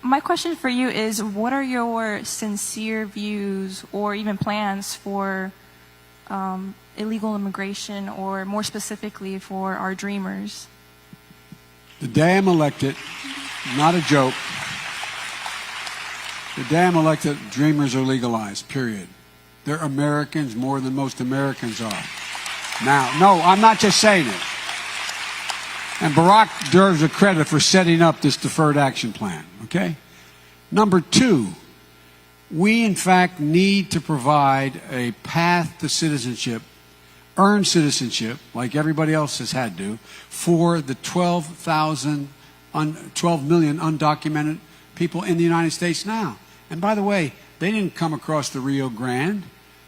my question for you is, what are your sincere views or even plans for illegal immigration, or more specifically for our dreamers? The day I'm elected, not a joke, the day I'm elected, dreamers are legalized, period. They're Americans more than most Americans are. Now, no, I'm not just saying it. And Barack deserves the credit for setting up this deferred action plan, okay? Number two, we in fact need to provide a path to citizenship, earn citizenship, like everybody else has had to, for the 12 million undocumented people in the United States now. And by the way, they didn't come across the Rio Grande.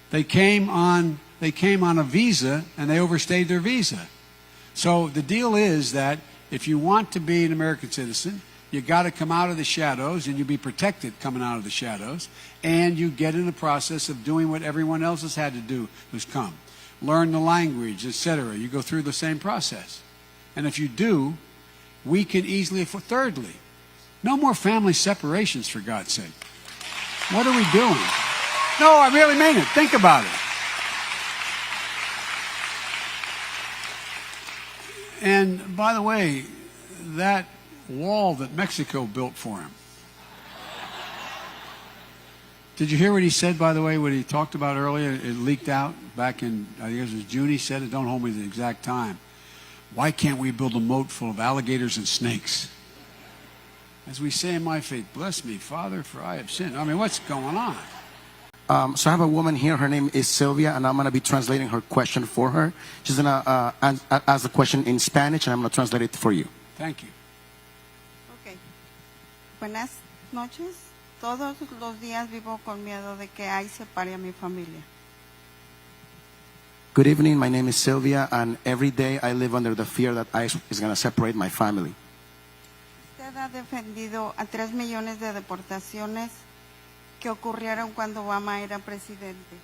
They came on a visa, and they overstayed their visa. So the deal is that if you want to be an American citizen, you got to come out of the shadows, and you be protected coming out of the shadows, and you get in the process of doing what everyone else has had to do who's come. Learn the language, etc. You go through the same process. And if you do, we can easily afford. Thirdly, no more family separations, for God's sake. What are we doing? No, I really mean it. Think about it. And by the way, that wall that Mexico built for him. Did you hear what he said, by the way, what he talked about earlier? It leaked out back in, I think it was June, he said it. Don't hold me to the exact time. Why can't we build a moat full of alligators and snakes? As we say in my faith, bless me, Father, for I have sinned. I mean, what's going on? So I have a woman here. Her name is Sylvia, and I'm going to be translating her question for her. She's going to ask the question in Spanish, and I'm going to translate it for you. Thank you. Okay. Buenas noches. Todos los días vivo con miedo de que ICE separe a mi familia. Good evening. My name is Sylvia, and every day I live under the fear that ICE is going to separate my family. Usted ha defendido a 3 millones de deportaciones que ocurrieron cuando Obama era presidente.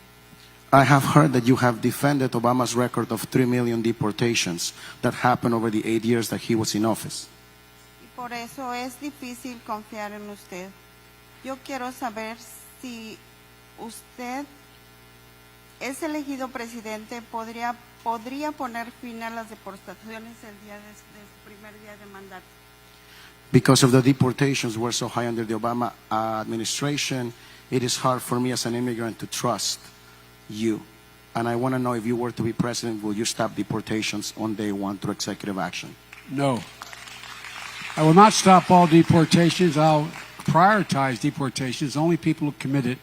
I have heard that you have defended Obama's record of 3 million deportations that happened over the 8 years that he was in office. Y por eso es difícil confiar en usted. Yo quiero saber si usted es elegido presidente, podría poner fin a las deportaciones el día de su primer día de mandato. Because of the deportations were so high under the Obama administration, it is hard for me as an immigrant to trust you. And I want to know, if you were to be president, will you stop deportations on day one through executive action? No. I will not stop all deportations. I'll prioritize deportations. Only people who committed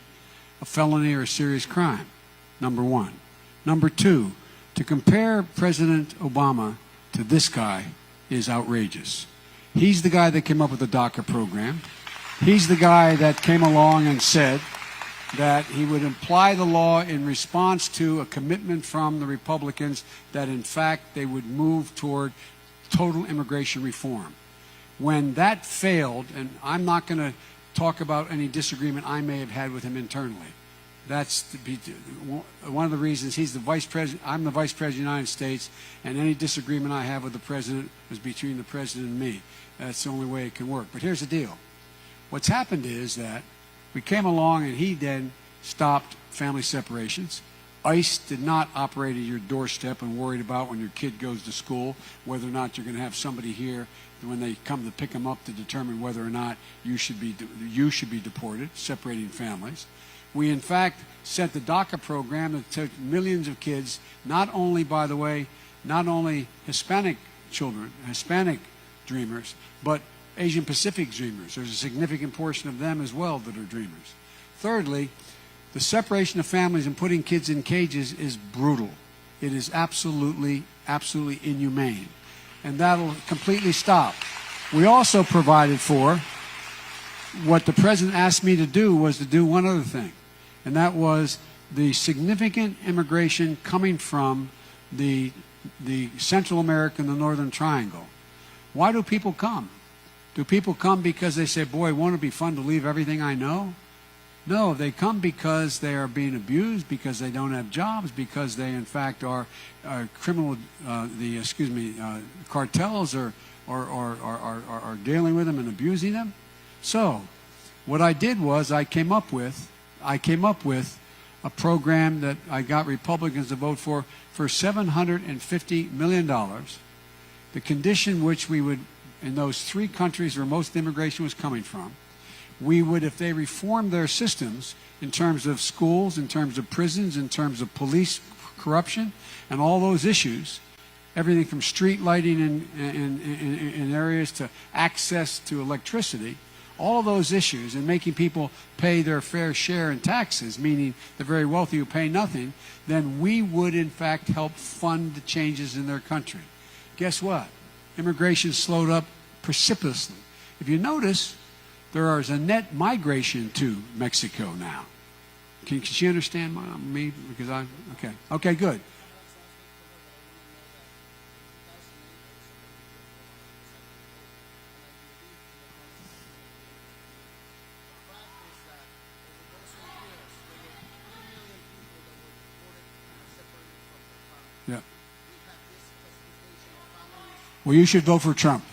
a felony or a serious crime, number one. Number two, to compare President Obama to this guy is outrageous. He's the guy that came up with the DACA program. He's the guy that came along and said that he would apply the law in response to a commitment from the Republicans that, in fact, they would move toward total immigration reform. When that failed, and I'm not going to talk about any disagreement I may have had with him internally. That's one of the reasons he's the vice president. I'm the vice president of the United States, and any disagreement I have with the president is between the president and me. That's the only way it can work. But here's the deal. What's happened is that we came along, and he then stopped family separations. ICE did not operate at your doorstep and worried about when your kid goes to school whether or not you're going to have somebody here when they come to pick them up to determine whether or not you should be deported, separating families. We, in fact, set the DACA program that took millions of kids, not only, by the way, not only Hispanic children, Hispanic dreamers, but Asian Pacific dreamers. There's a significant portion of them as well that are dreamers. Thirdly, the separation of families and putting kids in cages is brutal. It is absolutely, absolutely inhumane. And that'll completely stop. We also provided for, what the president asked me to do was to do one other thing. And that was the significant immigration coming from the Central America and the Northern Triangle. Why do people come? Do people come because they say, boy, won't it be fun to leave everything I know? No, they come because they are being abused, because they don't have jobs, because they, in fact, are criminal, cartels are dealing with them and abusing them. So, What I did was I came up with a program that I got Republicans to vote for $750 million. The condition which we would, in those 3 countries where most immigration was coming from, we would, if they reformed their systems in terms of schools, in terms of prisons, in terms of police corruption, and all those issues, everything from street lighting in areas to access to electricity, all of those issues, and making people pay their fair share in taxes, meaning the very wealthy who pay nothing, then we would in fact help fund the changes in their country. Guess what? Immigration slowed up precipitously. If you notice, there is a net migration to Mexico now. Can she understand me? Because okay, good. Yeah. Well, you should vote for Trump.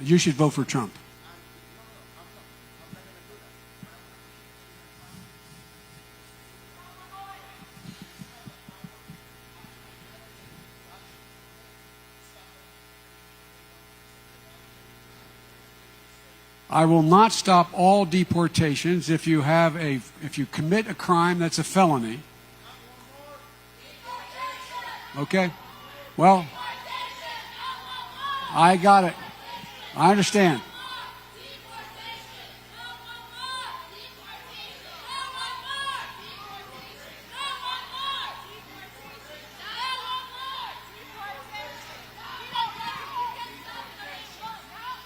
You should vote for Trump. I will not stop all deportations if you commit a crime that's a felony. Okay? Well, I got it. I understand.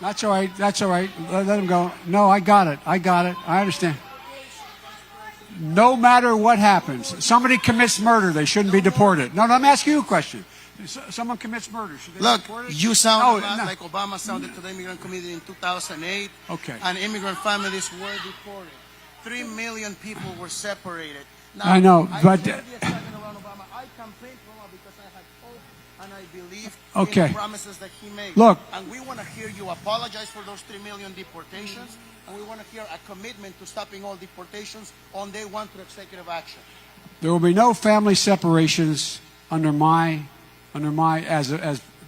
That's all right. That's all right. Let him go. No, I got it. I got it. I understand. No matter what happens, somebody commits murder, they shouldn't be deported. No, let me ask you a question. Someone commits murder, should they be Look, deported? you sound No. like Obama sounded to the immigrant community in 2008. Okay. And immigrant families were deported. 3 million people were separated. Now, I know, but I campaigned for him because I had hope and I believed Okay. in the promises that he made. Look. And we want to hear you apologize for those 3 million deportations, and we want to hear a commitment to stopping all deportations on day 1 through executive action. there will be no family separations under my as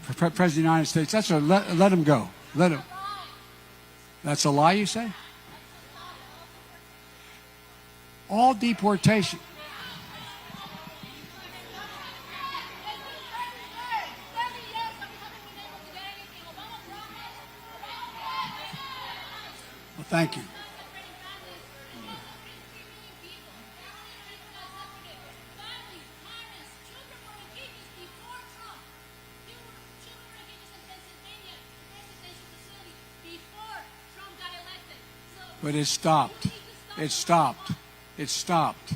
President of the United States. That's a let him go. Let him. That's a lie, you say? All deportation. Well, thank you. But it stopped. It stopped. It stopped.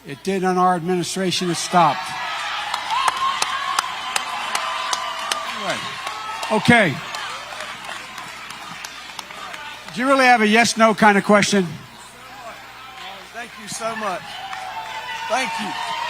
It did on our administration. It stopped. Right. Okay. Do you really have a yes/no kind of question? Thank you so much. Thank you.